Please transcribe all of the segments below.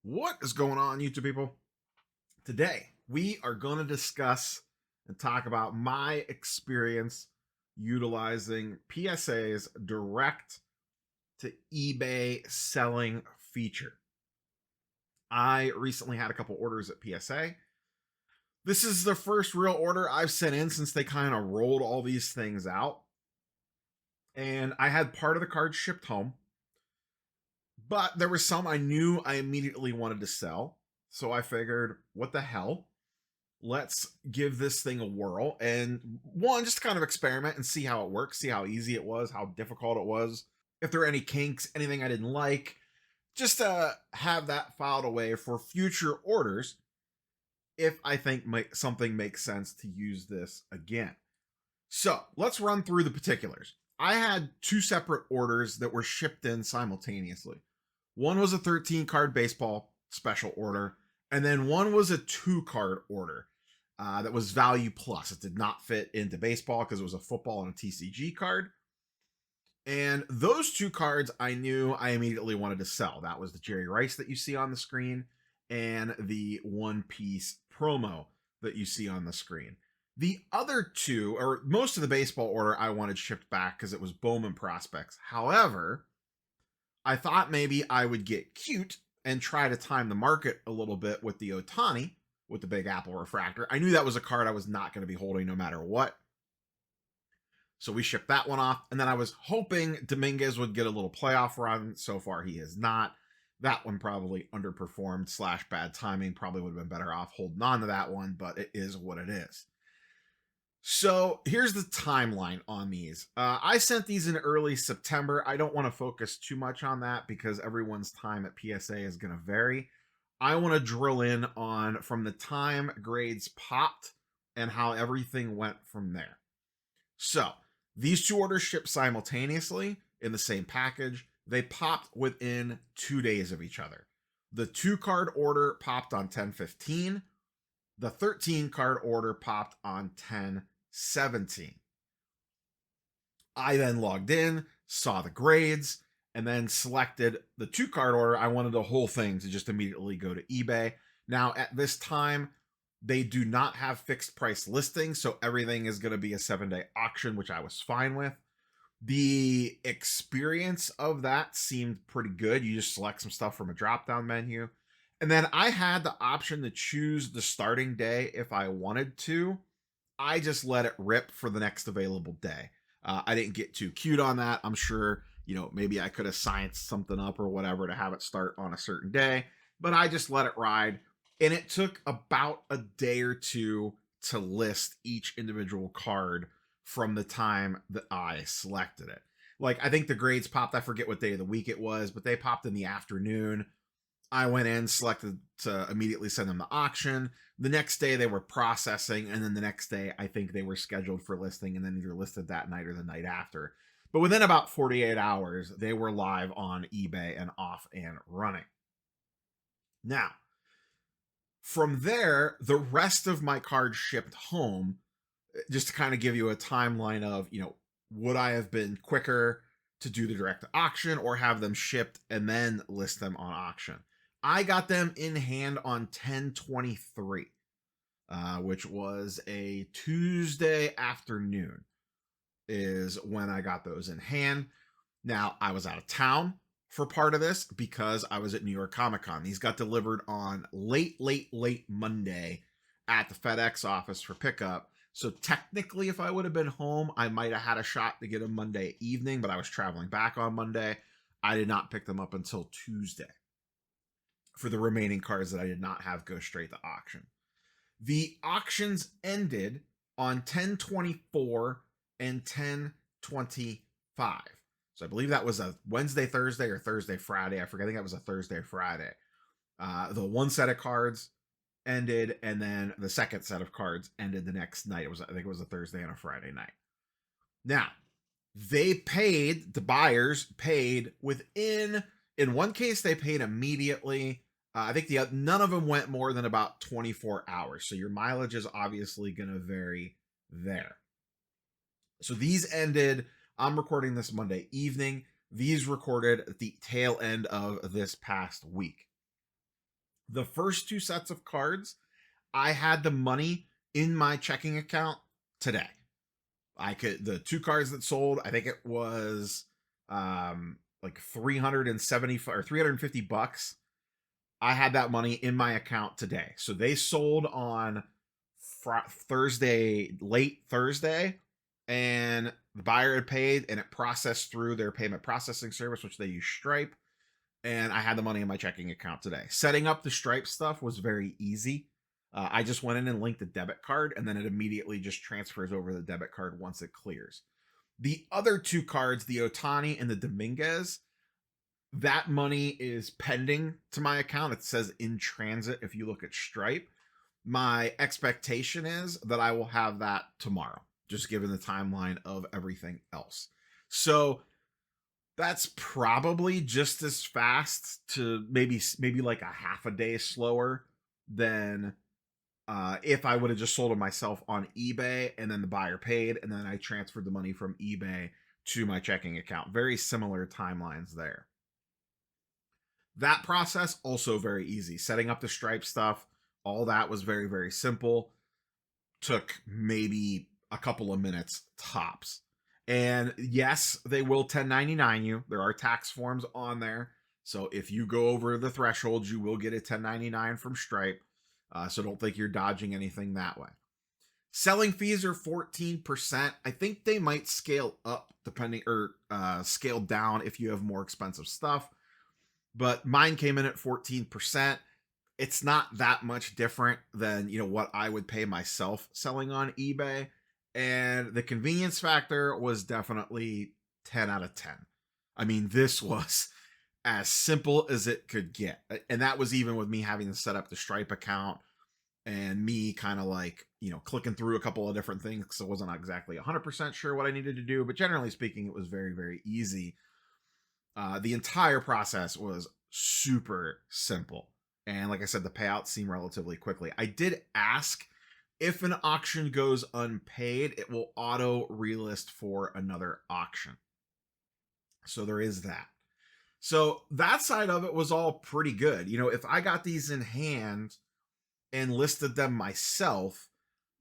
What is going on, YouTube people? Today, we are going to discuss and talk about my experience utilizing PSA's direct to eBay selling feature. I recently had a couple orders at PSA. This is the first real order I've sent in since they kind of rolled all these things out. And I had part of the cards shipped home, but there were some I knew I immediately wanted to sell. So I figured, what the hell? Let's give this thing a whirl. And one, just to kind of experiment and see how it works, see how easy it was, how difficult it was, if there are any kinks, anything I didn't like, just to have that filed away for future orders if I think something makes sense to use this again. So let's run through the particulars. I had two separate orders that were shipped in simultaneously. One was a 13 card baseball special order, and then one was a 2-card order that was value plus. It did not fit into baseball because it was a football and a TCG card. And those 2 cards I knew I immediately wanted to sell. That was the Jerry Rice that you see on the screen and the One Piece promo that you see on the screen. The other 2, or most of the baseball order, I wanted shipped back because it was Bowman prospects. However, I thought maybe I would get cute and try to time the market a little bit with the Ohtani, with the Big Apple refractor. I knew that was a card I was not going to be holding no matter what. So we shipped that one off. And then I was hoping Dominguez would get a little playoff run. So far, he has not. That one probably underperformed / bad timing. Probably would have been better off holding on to that one, but it is what it is. So here's the timeline on these. I sent these in early September. I don't want to focus too much on that because everyone's time at PSA is going to vary. I want to drill in on from the time grades popped and how everything went from there. So these 2 orders shipped simultaneously in the same package. They popped within 2 days of each other. The 2-card order popped on 10/15. The 13-card order popped on 10/17. I then logged in, saw the grades, and then selected the 2-card order. I wanted the whole thing to just immediately go to eBay. Now, at this time, they do not have fixed price listings, so everything is going to be a 7-day auction, which I was fine with. The experience of that seemed pretty good. You just select some stuff from a drop-down menu. And then I had the option to choose the starting day if I wanted to. I just let it rip for the next available day. I didn't get too cute on that. I'm sure, maybe I could have scienced something up or whatever to have it start on a certain day, but I just let it ride. And it took about a day or 2 to list each individual card from the time that I selected it. Like, I think the grades popped, I forget what day of the week it was, but they popped in the afternoon. I went in, selected to immediately send them to auction. The next day they were processing, and then the next day I think they were scheduled for listing and then either listed that night or the night after. But within about 48 hours, they were live on eBay and off and running. Now, from there, the rest of my cards shipped home, just to kind of give you a timeline of, would I have been quicker to do the direct auction or have them shipped and then list them on auction? I got them in hand on 10/23, which was a Tuesday afternoon is when I got those in hand. Now, I was out of town for part of this because I was at New York Comic Con. These got delivered on late Monday at the FedEx office for pickup. So technically, if I would have been home, I might have had a shot to get them Monday evening, but I was traveling back on Monday. I did not pick them up until Tuesday for the remaining cards that I did not have go straight to auction. The auctions ended on 10/24 and 10/25. So I believe that was a Wednesday, Thursday, or Thursday, Friday. I forget. I think that was a Thursday, Friday. The one set of cards ended, and then the second set of cards ended the next night. I think it was a Thursday and a Friday night. Now, the buyers paid within, in one case, they paid immediately. I think none of them went more than about 24 hours. So your mileage is obviously going to vary there. So these ended, I'm recording this Monday evening. These recorded at the tail end of this past week. The first 2 sets of cards, I had the money in my checking account today. The 2 cards that sold, I think it was like 375 or $350. I had that money in my account today. So they sold on Thursday, late Thursday, and the buyer had paid and it processed through their payment processing service, which they use Stripe. And I had the money in my checking account today. Setting up the Stripe stuff was very easy. I just went in and linked a debit card, and then it immediately just transfers over the debit card once it clears. The other 2 cards, the Otani and the Dominguez, that money is pending to my account. It says in transit if you look at Stripe. My expectation is that I will have that tomorrow, just given the timeline of everything else. So that's probably just as fast to maybe like a half a day slower than if I would have just sold it myself on eBay and then the buyer paid and then I transferred the money from eBay to my checking account. Very similar timelines there. That process also very easy. Setting up the Stripe stuff, all that was very, very simple. Took maybe a couple of minutes tops. And yes, they will 1099 you. There are tax forms on there. So if you go over the threshold, you will get a 1099 from Stripe. So don't think you're dodging anything that way. Selling fees are 14%. I think they might scale up depending or scale down if you have more expensive stuff. But mine came in at 14%. It's not that much different than, what I would pay myself selling on eBay. And the convenience factor was definitely 10 out of 10. I mean, this was as simple as it could get. And that was even with me having to set up the Stripe account and me kind of like, clicking through a couple of different things because I wasn't exactly 100% sure what I needed to do. But generally speaking, it was very, very easy. The entire process was super simple. And like I said, the payouts seem relatively quickly. I did ask if an auction goes unpaid, it will auto relist for another auction. So there is that. So that side of it was all pretty good. If I got these in hand and listed them myself,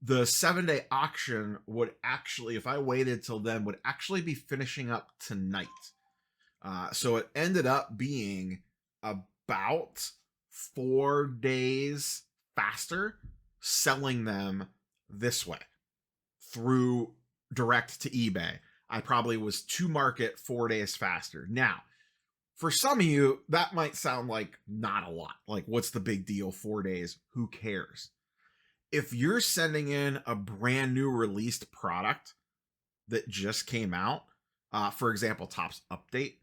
the 7-day auction would actually, if I waited till then, would actually be finishing up tonight. So it ended up being about 4 days faster selling them this way through direct to eBay. I probably was to market 4 days faster. Now, for some of you, that might sound like not a lot. Like, what's the big deal? 4 days, who cares? If you're sending in a brand new released product that just came out, for example, Topps Update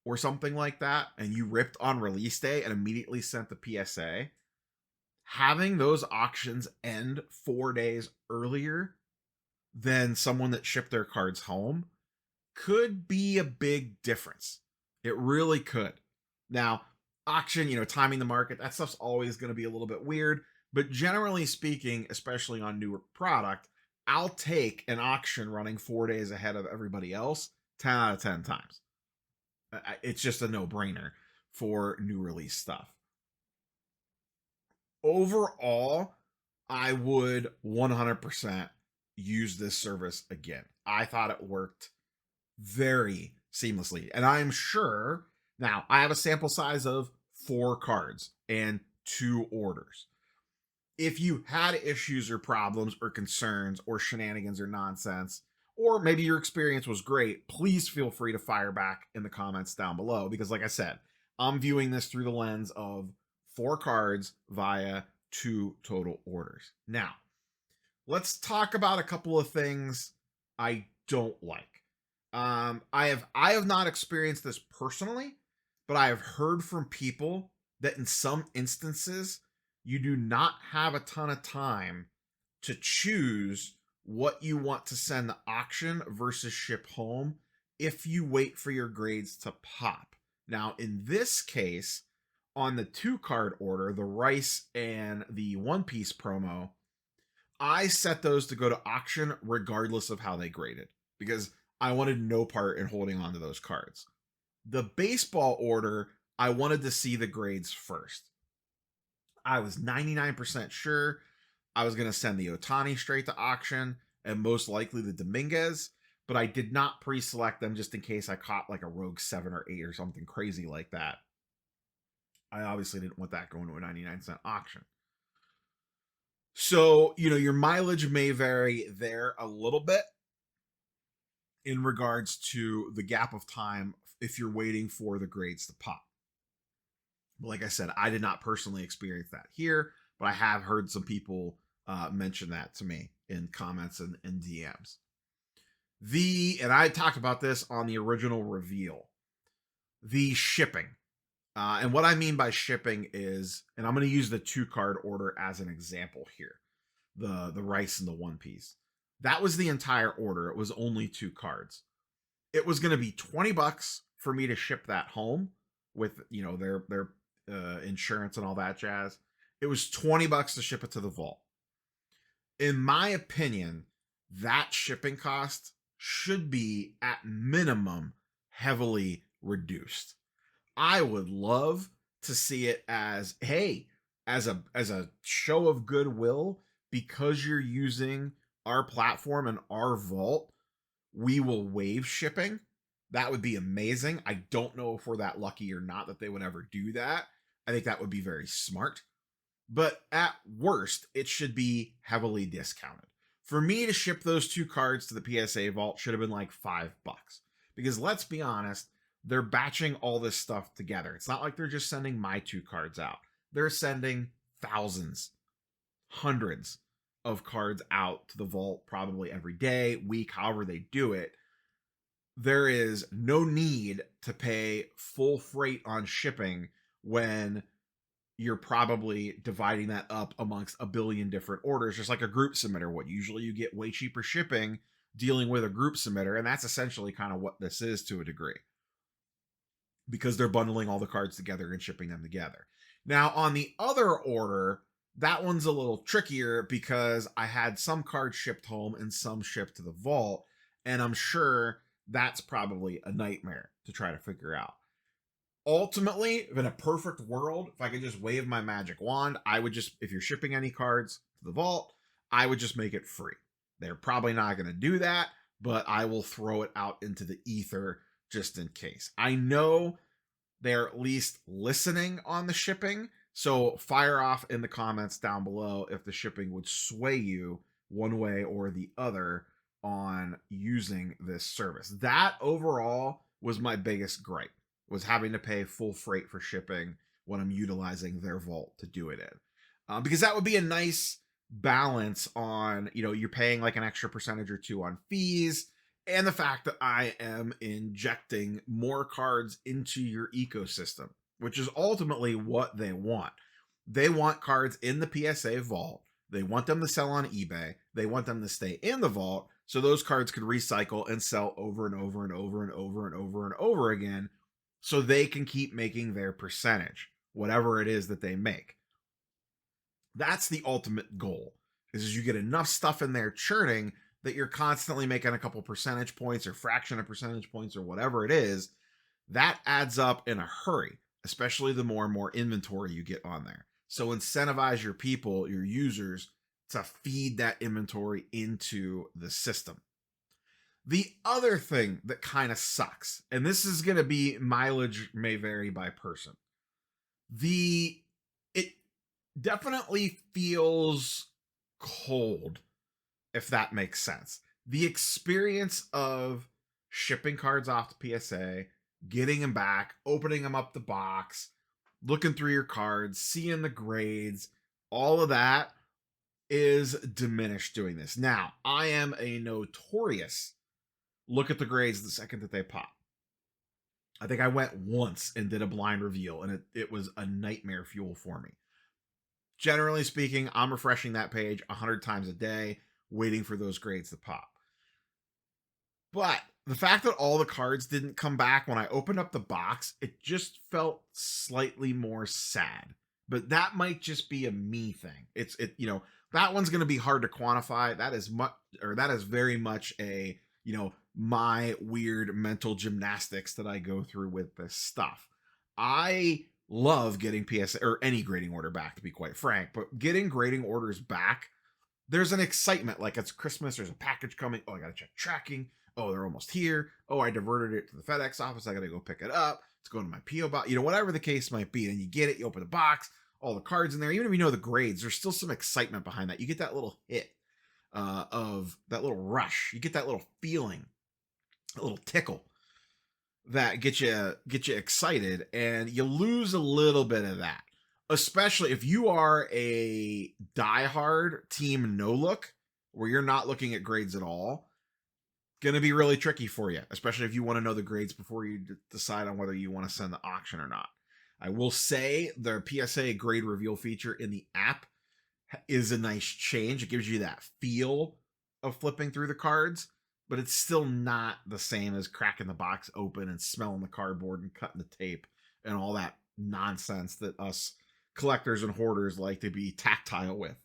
or something like that, and you ripped on release day and immediately sent the PSA, having those auctions end 4 days earlier than someone that shipped their cards home could be a big difference. It really could. Now, auction, timing the market, that stuff's always going to be a little bit weird, but generally speaking, especially on newer product, I'll take an auction running 4 days ahead of everybody else 10 out of 10 times. It's just a no-brainer for new release stuff. Overall, I would 100% use this service again. I thought it worked very seamlessly. And I'm sure, now I have a sample size of 4 cards and 2 orders. If you had issues or problems or concerns or shenanigans or nonsense, or maybe your experience was great, please feel free to fire back in the comments down below. Because like I said, I'm viewing this through the lens of 4 cards via 2 total orders. Now, let's talk about a couple of things I don't like. I have not experienced this personally, but I have heard from people that in some instances, you do not have a ton of time to choose what you want to send the auction versus ship home if you wait for your grades to pop. Now, in this case, on the 2-card order, the Rice and the One Piece promo, I set those to go to auction regardless of how they graded because I wanted no part in holding on to those cards. The baseball order, I wanted to see the grades first. I was 99% sure I was going to send the Ohtani straight to auction and most likely the Dominguez, but I did not pre-select them just in case I caught like a rogue 7 or 8 or something crazy like that. I obviously didn't want that going to a 99-cent auction. So, your mileage may vary there a little bit in regards to the gap of time if you're waiting for the grades to pop. But like I said, I did not personally experience that here, but I have heard some people mention that to me in comments and DMs. And I talked about this on the original reveal, the shipping. And what I mean by shipping is, and I'm going to use the 2-card order as an example here, the rice and the One Piece. That was the entire order. It was only 2 cards. It was going to be $20 for me to ship that home with, their insurance and all that jazz. It was $20 to ship it to the vault. In my opinion, that shipping cost should be at minimum heavily reduced. I would love to see it as, hey, as a show of goodwill, because you're using our platform and our vault, we will waive shipping. That would be amazing. I don't know if we're that lucky or not that they would ever do that. I think that would be very smart. But at worst, it should be heavily discounted. For me to ship those 2 cards to the PSA vault should have been like $5. Because let's be honest, they're batching all this stuff together. It's not like they're just sending my 2 cards out. They're sending thousands, hundreds of cards out to the vault probably every day, week, however they do it. There is no need to pay full freight on shipping when you're probably dividing that up amongst a billion different orders, just like a group submitter would. Usually you get way cheaper shipping dealing with a group submitter, and that's essentially kind of what this is to a degree, because they're bundling all the cards together and shipping them together. Now, on the other order, that one's a little trickier because I had some cards shipped home and some shipped to the vault, and I'm sure that's probably a nightmare to try to figure out. Ultimately, in a perfect world, if I could just wave my magic wand, I would just, if you're shipping any cards to the vault, I would just make it free. They're probably not going to do that, but I will throw it out into the ether just in case. I know they're at least listening on the shipping, so fire off in the comments down below if the shipping would sway you one way or the other on using this service. That overall was my biggest gripe, was having to pay full freight for shipping when I'm utilizing their vault to do it in. Because that would be a nice balance on, you're paying like an extra percentage or 2 on fees, and the fact that I am injecting more cards into your ecosystem, which is ultimately what they want. They want cards in the PSA vault. They want them to sell on eBay. They want them to stay in the vault so those cards could recycle and sell over and over and over and over and over and over again, so they can keep making their percentage, whatever it is that they make. That's the ultimate goal, is you get enough stuff in there churning that you're constantly making a couple percentage points or fraction of percentage points or whatever it is. That adds up in a hurry, especially the more and more inventory you get on there. So incentivize your people, your users, to feed that inventory into the system. The other thing that kind of sucks, and this is going to be, mileage may vary by person. It definitely feels cold, if that makes sense. The experience of shipping cards off to PSA, getting them back, opening them up the box, looking through your cards, seeing the grades, all of that is diminished doing this. Now, I am a notorious look at the grades the second that they pop. I think I went once and did a blind reveal, and it was a nightmare fuel for me. Generally speaking, I'm refreshing that page 100 times a day, waiting for those grades to pop. But the fact that all the cards didn't come back when I opened up the box, it just felt slightly more sad. But that might just be a me thing. That one's going to be hard to quantify. That is very much a, my weird mental gymnastics that I go through with this stuff. I love getting PSA or any grading order back, to be quite frank, but getting grading orders back, there's an excitement like it's Christmas, there's a package coming. Oh, I got to check tracking. Oh, they're almost here. Oh, I diverted it to the FedEx office. I got to go pick it up. It's going to my PO box, whatever the case might be. And you get it, you open the box, all the cards in there. Even if you know the grades, there's still some excitement behind that. You get that little hit of that little rush. You get that little feeling, a little tickle that get you excited, and you lose a little bit of that, especially if you are a diehard team no look where you're not looking at grades at all. Going to be really tricky for you, especially if you want to know the grades before you decide on whether you want to send the auction or not. I will say the PSA grade reveal feature in the app is a nice change. It gives you that feel of flipping through the cards, but it's still not the same as cracking the box open and smelling the cardboard and cutting the tape and all that nonsense that us collectors and hoarders like to be tactile with.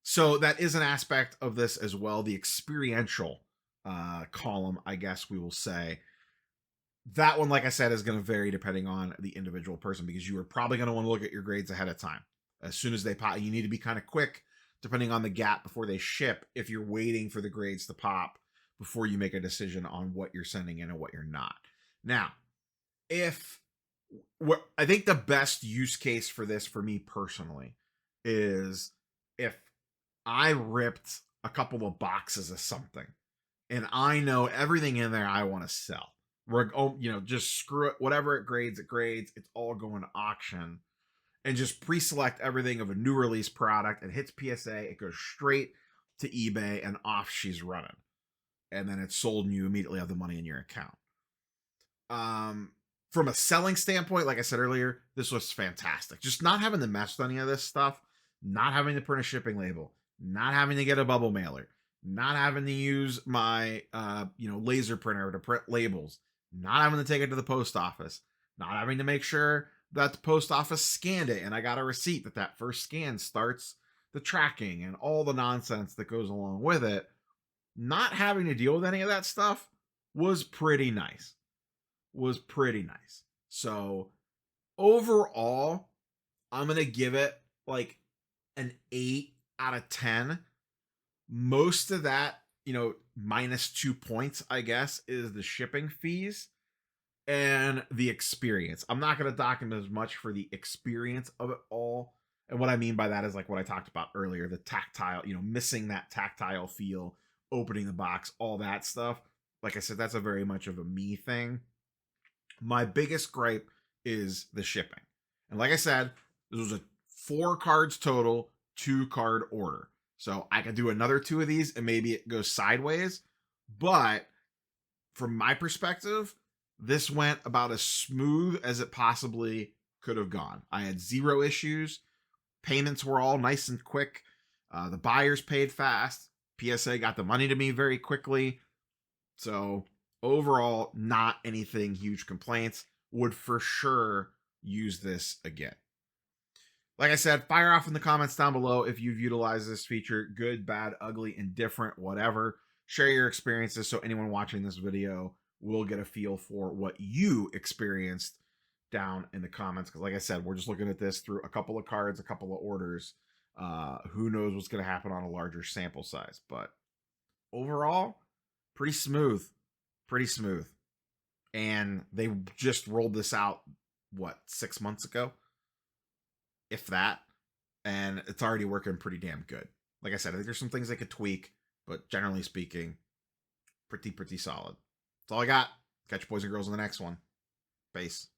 So that is an aspect of this as well. The experiential column, I guess we will say. That one, like I said, is going to vary depending on the individual person, because you are probably going to want to look at your grades ahead of time. As soon as they pop, you need to be kind of quick depending on the gap before they ship if you're waiting for the grades to pop before you make a decision on what you're sending in and what you're not. Now, I think the best use case for this for me personally is if I ripped a couple of boxes of something and I know everything in there I want to sell. Just screw it. Whatever it grades, it's all going to auction. And just pre-select everything of a new release product. It hits PSA. It goes straight to eBay and off she's running. And then it's sold and you immediately have the money in your account. From a selling standpoint, like I said earlier, this was fantastic. Just not having to mess with any of this stuff. Not having to print a shipping label. Not having to get a bubble mailer. Not having to use my laser printer to print labels. Not having to take it to the post office. Not having to make sure that the post office scanned it and I got a receipt that first scan starts the tracking and all the nonsense that goes along with it. Not having to deal with any of that stuff was pretty nice. So overall, I'm going to give it like an 8 out of 10. Most of that, minus 2 points, I guess, is the shipping fees and the experience. I'm not going to dock him as much for the experience of it all. And what I mean by that is like what I talked about earlier, the tactile, missing that tactile feel, opening the box, all that stuff. Like I said, that's a very much of a me thing. My biggest gripe is the shipping. And like I said, this was a 4 cards total, 2 card order. So I could do another 2 of these and maybe it goes sideways. But from my perspective, this went about as smooth as it possibly could have gone. I had 0 issues. Payments were all nice and quick. The buyers paid fast. PSA got the money to me very quickly. So overall, not anything huge complaints. Would for sure use this again. Like I said, fire off in the comments down below if you've utilized this feature. Good, bad, ugly, indifferent, whatever. Share your experiences so anyone watching this video will get a feel for what you experienced down in the comments. Because like I said, we're just looking at this through a couple of cards, a couple of orders. Who knows what's going to happen on a larger sample size. But overall, pretty smooth. And they just rolled this out, 6 months ago? If that, and it's already working pretty damn good. Like I said, I think there's some things they could tweak, but generally speaking, pretty solid. That's all I got. Catch you boys and girls in the next one. Peace.